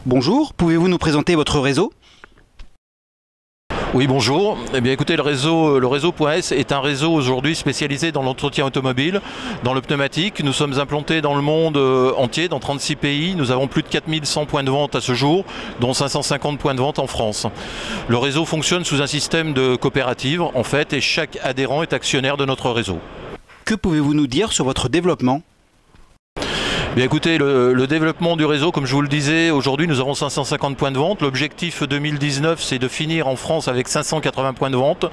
Bonjour, pouvez-vous nous présenter votre réseau? Oui, bonjour. Eh bien, écoutez, le réseau Point S est un réseau aujourd'hui spécialisé dans l'entretien automobile, dans le pneumatique. Nous sommes implantés dans le monde entier, dans 36 pays. Nous avons plus de 4100 points de vente à ce jour, dont 550 points de vente en France. Le réseau fonctionne sous un système de coopérative, en fait, et chaque adhérent est actionnaire de notre réseau. Que pouvez-vous nous dire sur votre développement? Bien écoutez, le développement du réseau, comme je vous le disais, aujourd'hui nous avons 550 points de vente. L'objectif 2019, c'est de finir en France avec 580 points de vente.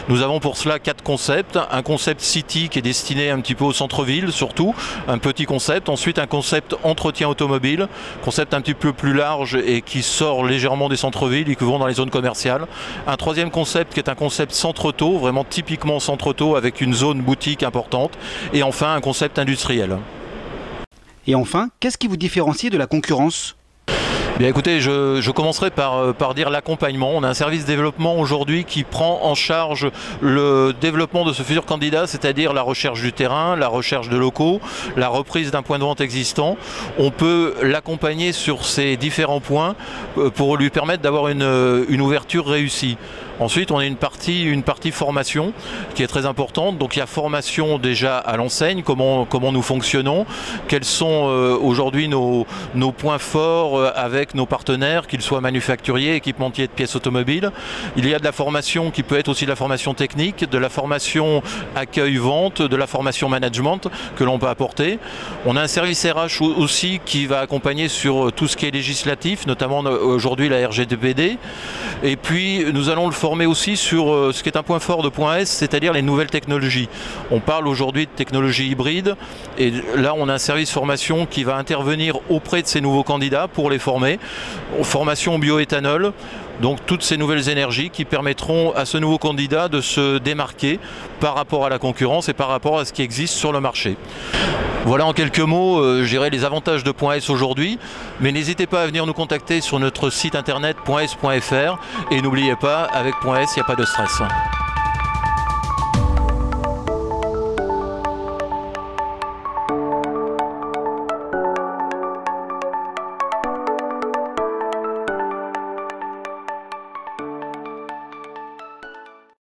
Nous avons pour cela 4 concepts. Un concept City qui est destiné un petit peu au centre-ville surtout, un petit concept. Ensuite un concept entretien automobile, concept un petit peu plus large et qui sort légèrement des centres-villes et qui vont dans les zones commerciales. Un troisième concept qui est un concept centre-auto, vraiment typiquement centre-auto avec une zone boutique importante. Et enfin un concept industriel. Et enfin, qu'est-ce qui vous différencie de la concurrence? Bien écoutez, je commencerai par dire l'accompagnement. On a un service développement aujourd'hui qui prend en charge le développement de ce futur candidat, c'est-à-dire la recherche du terrain, la recherche de locaux, la reprise d'un point de vente existant. On peut l'accompagner sur ces différents points pour lui permettre d'avoir une ouverture réussie. Ensuite, on a une partie formation qui est très importante. Donc il y a formation déjà à l'enseigne, comment nous fonctionnons, quels sont aujourd'hui nos points forts avec nos partenaires, qu'ils soient manufacturiers, équipementiers de pièces automobiles. Il y a de la formation qui peut être aussi de la formation technique, de la formation accueil-vente, de la formation management que l'on peut apporter. On a un service RH aussi qui va accompagner sur tout ce qui est législatif, notamment aujourd'hui la RGPD. Et puis nous allons le former aussi sur ce qui est un point fort de Point S, c'est-à-dire les nouvelles technologies. On parle aujourd'hui de technologie hybride et là on a un service formation qui va intervenir auprès de ces nouveaux candidats pour les former. Formation bioéthanol, donc toutes ces nouvelles énergies qui permettront à ce nouveau candidat de se démarquer par rapport à la concurrence et par rapport à ce qui existe sur le marché. Voilà en quelques mots, je dirais les avantages de Point S aujourd'hui, mais n'hésitez pas à venir nous contacter sur notre site internet .s.fr et n'oubliez pas, avec Point S, il n'y a pas de stress.